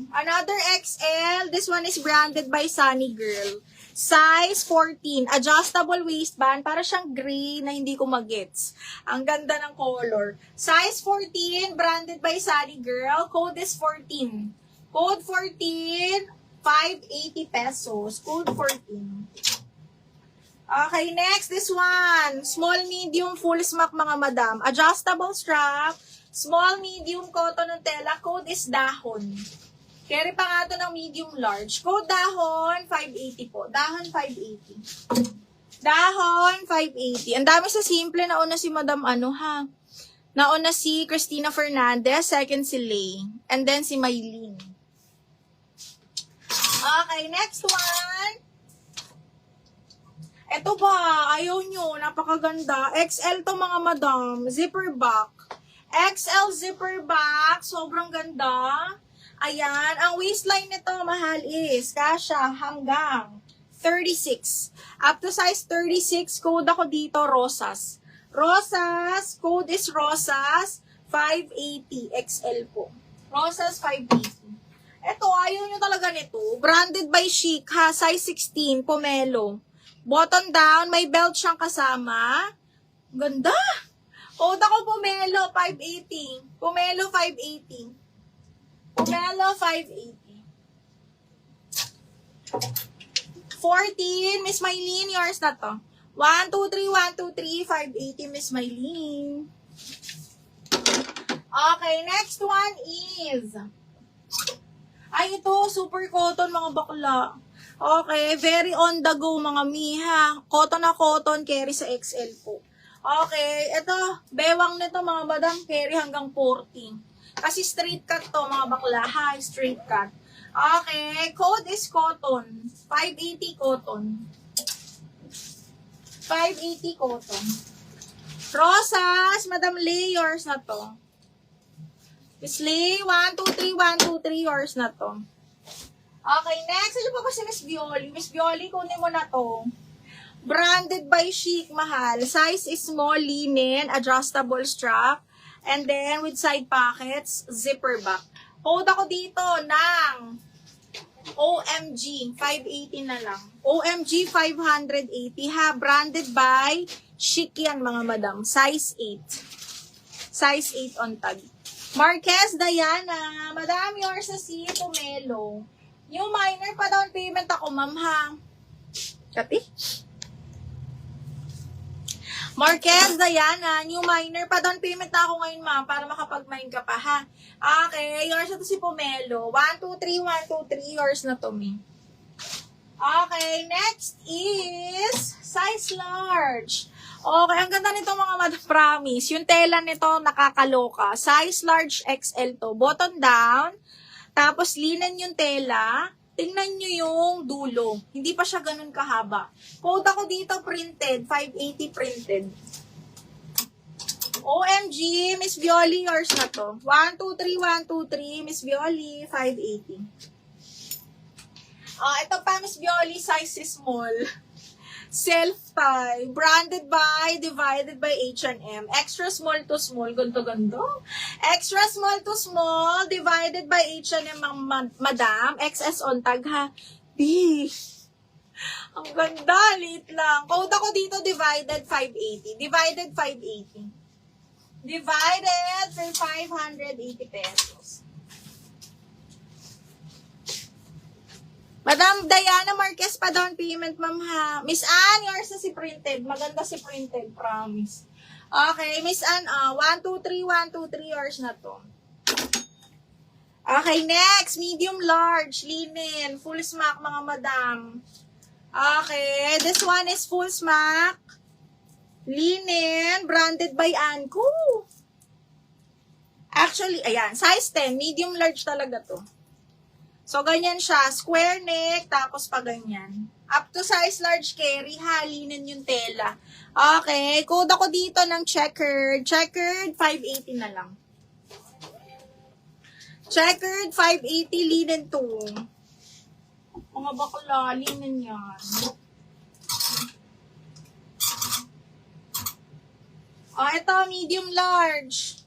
Another XL. This one is branded by Sunny Girl. Size 14. Adjustable waistband. Para siyang gray na hindi ko magets. Ang ganda ng color. Size 14. Branded by Sunny Girl. Code is 14. Code 14. 580 pesos. Code 14. Okay, next. This one. Small, medium, full smock mga madam. Adjustable strap. Small, medium, cotton ng tela. Code is dahon. Carry pa nga ito ng medium large. Code dahon, 580 po. Dahon, 580. Dahon, 580. Ang dami sa simple. Nauna si Madam Nauna si Christina Fernandez. Second si Lay. And then si Maylene. Okay, next one. Ito ba? Ayaw nyo. Napakaganda. XL to mga madam. Zipper back. XL zipper back. Sobrang ganda. Ayan, ang waistline nito, mahal is, kasha hanggang 36. Up to size 36, code ako dito, Rosas. Rosas, code is Rosas, 580 XL po. Rosas, 580. Ito, ayaw nyo talaga nito. Branded by Chic, ha, size 16, Pomelo. Button down, may belt siyang kasama. Ganda! Code ako, Pomelo, 580. Pomelo, 580. Pomelo, 580. 14, Miss Maylene, yours na to. 1, 2, 3, 1, 2, 3, 580, Miss Maylene. Okay, next one is, ay ito, super cotton mga bakla. Okay, very on the go mga miha. Cotton na cotton, carry sa XL po. Okay, ito, bewang nito mga badang, carry hanggang 40. Kasi straight cut to, mga bakla. Ha, straight cut. Okay, code is cotton. 580 cotton. 580 cotton. Rosas, Madam Lay, yours na to. Miss Lay, 1, 2, 3, 1, 2, 3, yours na to. Okay, next. Ano pa ba si Miss Violi? Miss Violi, kunin mo na to. Branded by Chic, mahal. Size is small, linen, adjustable strap. And then, with side pockets, zipper back. Code ako dito ng OMG, 580 na lang. OMG, 580 ha. Branded by Chic yan, mga madam. Size 8. Size 8 on tag. Marquez Diana. Madam, yours na si Pomelo. New minor pa down payment ako, ma'am ha. Kati? Marquez, Diana, new minor pa down payment na ako ngayon, ma'am, para makapag-mine ka pa, ha? Okay, yours na to si Pomelo. 1, 2, 3, 1, 2, 3, yours na to, me. Okay, next is size large. Okay, ang ganda nito mga madam, promise. Yung tela nito nakakaloka. Size large XL to. Button down. Tapos linen yung tela. Tingnan nyo yung dulo. Hindi pa siya ganun kahaba. Code ako dito printed. 580 printed. OMG, Miss Violi, yours na to. 1, 2, 3, 1, 2, 3. Miss Violi, 580. Ito pa, Miss Violi, size is small. Self-tie. Branded by, divided by H&M. Extra small to small. Ganto-ganto. Extra small to small, divided by H&M, madam. XS on tag, ha. Ang ganda. Liit lang. Code ako dito, divided 580. Divided 580. Divided for 580 pesos. Madam Diana Marquez pa down payment, ma'am ha. Miss Ann, yours na si printed. Maganda si printed, promise. Okay, Miss Ann, 1, 2, 3, 1, 2, 3, yours na to. Okay, next, medium large, linen, full smock, mga madam. Okay, this one is full smock, linen, branded by Anko. Actually, ayan, size 10, medium large talaga to. So, ganyan siya. Square neck, tapos pa ganyan. Up to size large carry, halinin yung tela. Okay, code ako dito ng checkered. Checkered, 580 na lang. Checkered, 580, linen to. Mga bakla, linen yan. Ito, medium large.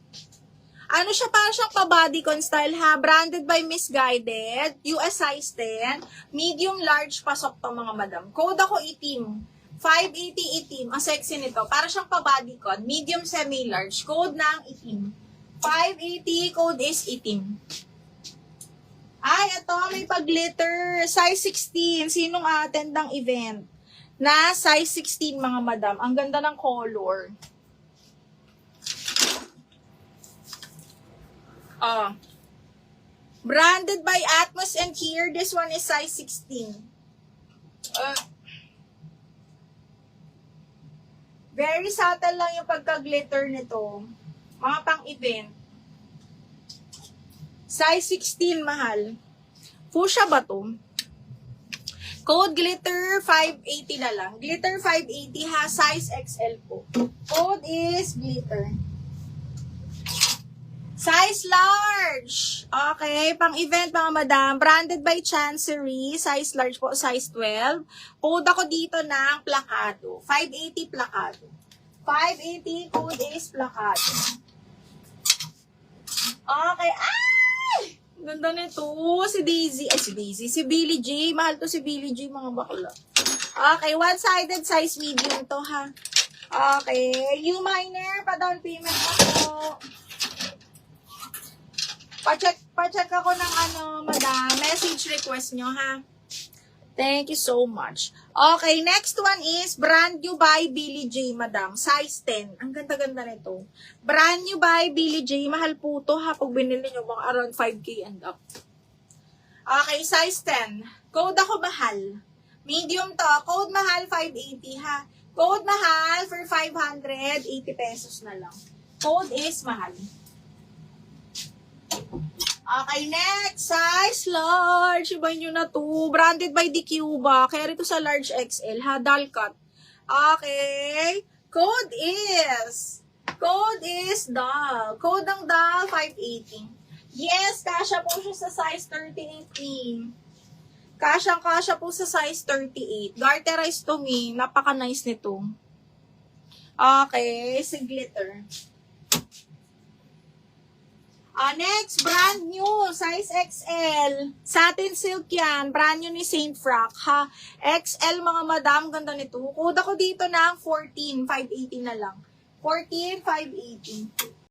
Ano siya, para siyang pa-bodycon style ha. Branded by Missguided. US size 10. Medium large pasok to mga madam. Code ako itim. 580 itim. Ang sexy nito. Para siyang pa-bodycon. Medium semi-large. Code ng itim. 580. Code is itim. Ay, ito. May pag-glitter. Size 16. Sinong attend ng event? Na size 16 mga madam. Ang ganda ng color. Branded by Atmos and here, this one is size 16. Very subtle lang yung pagka-glitter nito. Mga pang-event. Size 16, mahal. Fuchsia ba to? Code glitter 580 na lang. Glitter 580 ha, size XL po. Code is glitter. Size large. Okay, pang-event mga madam. Branded by Chancery. Size large po, size 12. Code ako dito ng plakado. 580 plakado. 580 code is plakado. Okay, ay! Ganda nito. Si Daisy. Ay, si Daisy. Si Billie J. Mahal to si Billie J, mga bakla. Okay, one-sided size medium to ha. Okay, you minor, pa-down payment ako. Pa-check ako ng madam. Message request nyo, ha? Thank you so much. Okay, next one is brand new by Billie J, madam. Size 10. Ang ganda-ganda nito. Brand new by Billie J. Mahal po to, ha? Pag binili nyo, mga around 5K and up. Okay, size 10. Code ako mahal. Medium to. Code mahal 580, ha? Code mahal for 580 pesos na lang. Code is mahal. Okay, next. Size large. Iba nyo na to. Branded by The Cuba. Kaya rito sa large XL, ha? Doll cut. Okay. Code is doll. Code ng doll, 580. Yes, kasha po siya sa size 38. Kasha po sa size 38. Garterize to me. Napaka-nice nito. Okay, si glitter. Next, brand new, size XL. Satin silk yan. Brand new ni Saint Frac, ha? XL, mga madam, ganda nito. Code ako dito ng 14, 580 na lang. 14, 580.